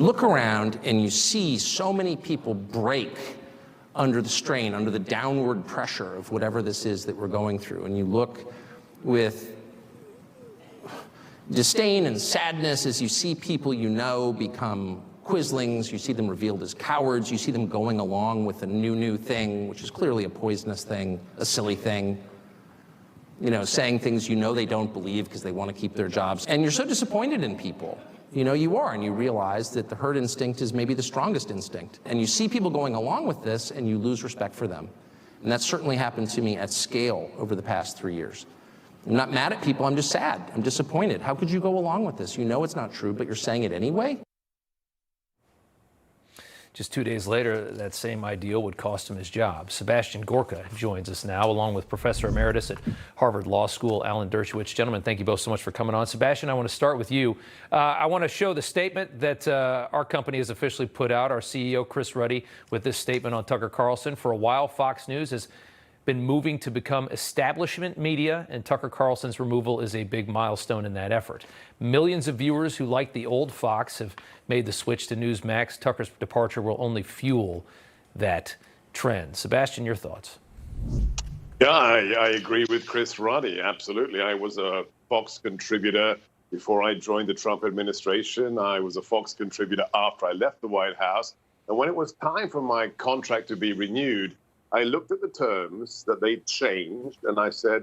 Look around and you see so many people break under the strain, under the downward pressure of whatever this is that we're going through. And you look with disdain and sadness as you see people you know become quislings, you see them revealed as cowards, you see them going along with a new thing, which is clearly a poisonous thing, a silly thing, you know, saying things you know they don't believe because they want to keep their jobs. And you're so disappointed in people. You know, you are, and you realize that the herd instinct is maybe the strongest instinct. And you see people going along with this, and you lose respect for them. And that's certainly happened to me at scale over the past 3 years. I'm not mad at people, I'm just sad. I'm disappointed. How could you go along with this? You know it's not true, but you're saying it anyway? Just 2 days later, that same ideal would cost him his job. Sebastian Gorka joins us now, along with Professor Emeritus at Harvard Law School, Alan Dershowitz. Gentlemen, thank you both so much for coming on. Sebastian, I want to start with you. I want to show the statement that our company has officially put out. Our CEO, Chris Ruddy, with this statement on Tucker Carlson. For a while, Fox News has been moving to become establishment media, and Tucker Carlson's removal is a big milestone in that effort. Millions of viewers who like the old Fox have made the switch to Newsmax. Tucker's departure will only fuel that trend. Sebastian, your thoughts? Yeah, I agree with Chris Ruddy. Absolutely. I was a Fox contributor before I joined the Trump administration. I was a Fox contributor after I left the White House. And when it was time for my contract to be renewed, I looked at the terms that they changed, and I said,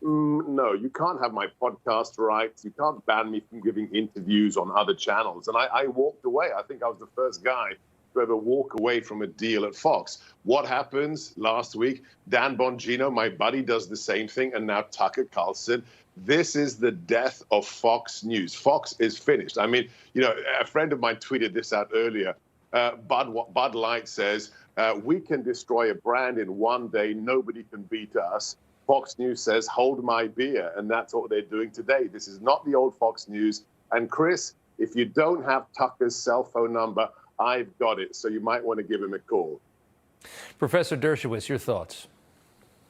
no, you can't have my podcast rights. You can't ban me from giving interviews on other channels. And I walked away. I think I was the first guy to ever walk away from a deal at Fox. What happens last week? Dan Bongino, my buddy, does the same thing, and now Tucker Carlson. This is the death of Fox News. Fox is finished. I mean, you know, a friend of mine tweeted this out earlier. Bud Light says, we can destroy a brand in one day. Nobody can beat us. Fox News says, hold my beer. And that's what they're doing today. This is not the old Fox News. And Chris, if you don't have Tucker's cell phone number, I've got it. So you might want to give him a call. Professor Dershowitz, your thoughts?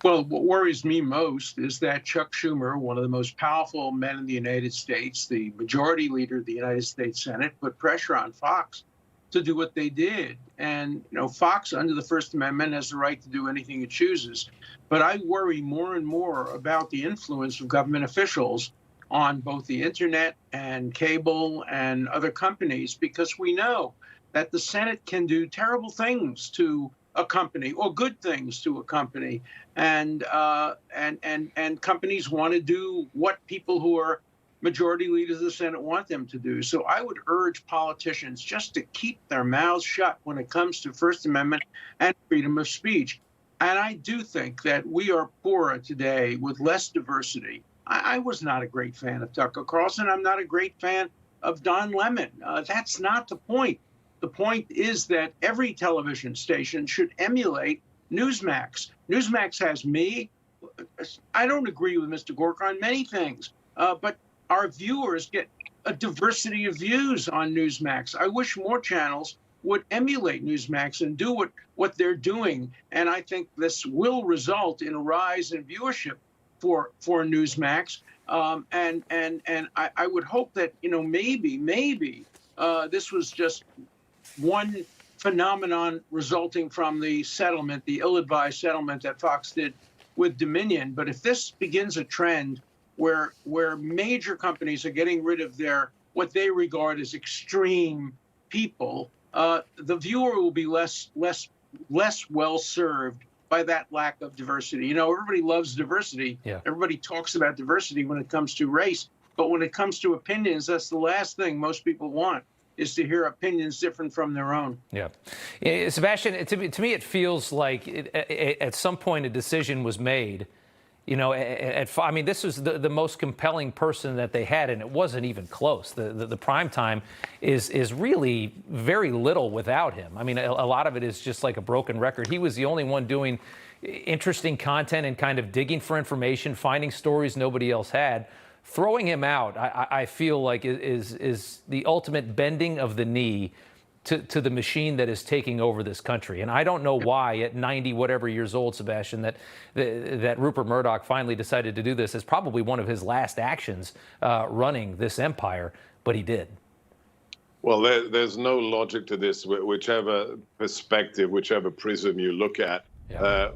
Well, what worries me most is that Chuck Schumer, one of the most powerful men in the United States, the majority leader of the United States Senate, put pressure on Fox to do what they did. And, you know, Fox, under the First Amendment, has the right to do anything it chooses. But I worry more and more about the influence of government officials on both the internet and cable and other companies, because we know that the Senate can do terrible things to a company or good things to a company. And companies want to do what people who are majority leaders of the Senate want them to do. So I would urge politicians just to keep their mouths shut when it comes to First Amendment and freedom of speech. And I do think that we are poorer today with less diversity. I was not a great fan of Tucker Carlson. I'm not a great fan of Don Lemon. That's not the point. The point is that every television station should emulate Newsmax. Newsmax has me. I don't agree with Mr. Gorka on many things, but our viewers get a diversity of views on Newsmax. I wish more channels would emulate Newsmax and do what they're doing. And I think this will result in a rise in viewership for Newsmax. And I would hope that, you know, maybe this was just one phenomenon resulting from the settlement, the ill-advised settlement that Fox did with Dominion. But if this begins a trend where major companies are getting rid of what they regard as extreme people, the viewer will be less well served by that lack of diversity. You know, everybody loves diversity. Yeah. Everybody talks about diversity when it comes to race, but when it comes to opinions, that's the last thing most people want, is to hear opinions different from their own. Yeah. Sebastian, to me, it feels like at some point a decision was made. You know, I mean, this was the most compelling person that they had, and it wasn't even close. The prime time is really very little without him. I mean, a lot of it is just like a broken record. He was the only one doing interesting content and kind of digging for information, finding stories nobody else had. Throwing him out, I feel like is the ultimate bending of the knee to the machine that is taking over this country. And I don't know why at 90 whatever years old, Sebastian, that Rupert Murdoch finally decided to do this as probably one of his last actions running this empire, but he did. Well, there's no logic to this, whichever perspective, whichever prism you look at. Yeah.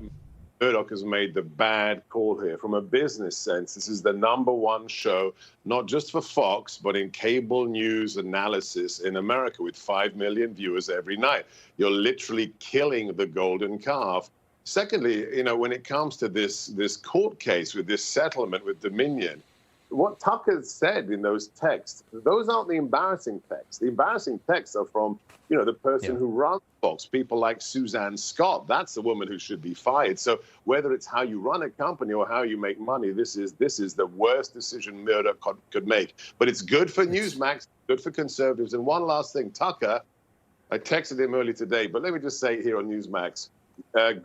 Murdoch has made the bad call here. From a business sense, this is the #1 show, not just for Fox, but in cable news analysis in America with 5 million viewers every night. You're literally killing the golden calf. Secondly, when it comes to this court case with this settlement with Dominion, what Tucker said in those texts, those aren't the embarrassing texts. The embarrassing texts are from, the person who runs Fox, people like Suzanne Scott. That's the woman who should be fired. So whether it's how you run a company or how you make money, this is the worst decision Murdoch could make. But it's good for Newsmax, good for conservatives. And one last thing, Tucker, I texted him early today, but let me just say it here on Newsmax.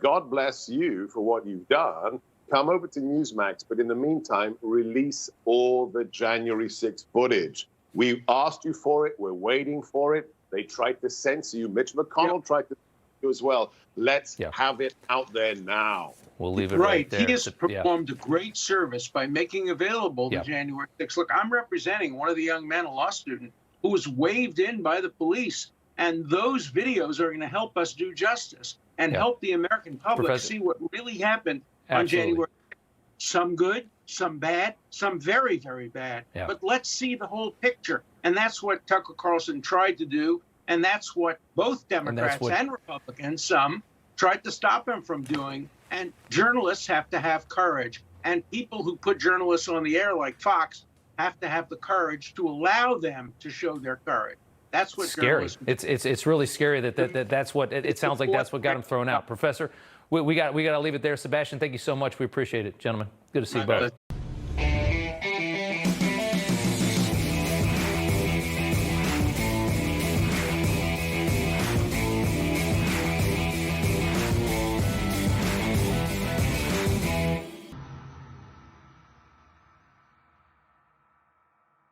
God bless you for what you've done. Come over to Newsmax, but in the meantime, release all the January 6th footage. We asked you for it. We're waiting for it. They tried to censor you. Mitch McConnell tried to censor you as well. Let's have it out there now. We'll leave it right there. He has performed a great service by making available the January 6th. Look, I'm representing one of the young men, a law student, who was waved in by the police. And those videos are going to help us do justice and help the American public see what really happened on January. Some good, some bad, some very, very bad. Yeah. But let's see the whole picture. And that's what Tucker Carlson tried to do. And that's what both Democrats and Republicans, some, tried to stop him from doing. And journalists have to have courage. And people who put journalists on the air like Fox have to have the courage to allow them to show their courage. That's what scary. It's really scary that's what it sounds like. That's what got him thrown out. Professor, we got to leave it there. Sebastian, thank you so much. We appreciate it, gentlemen. Good to see you both.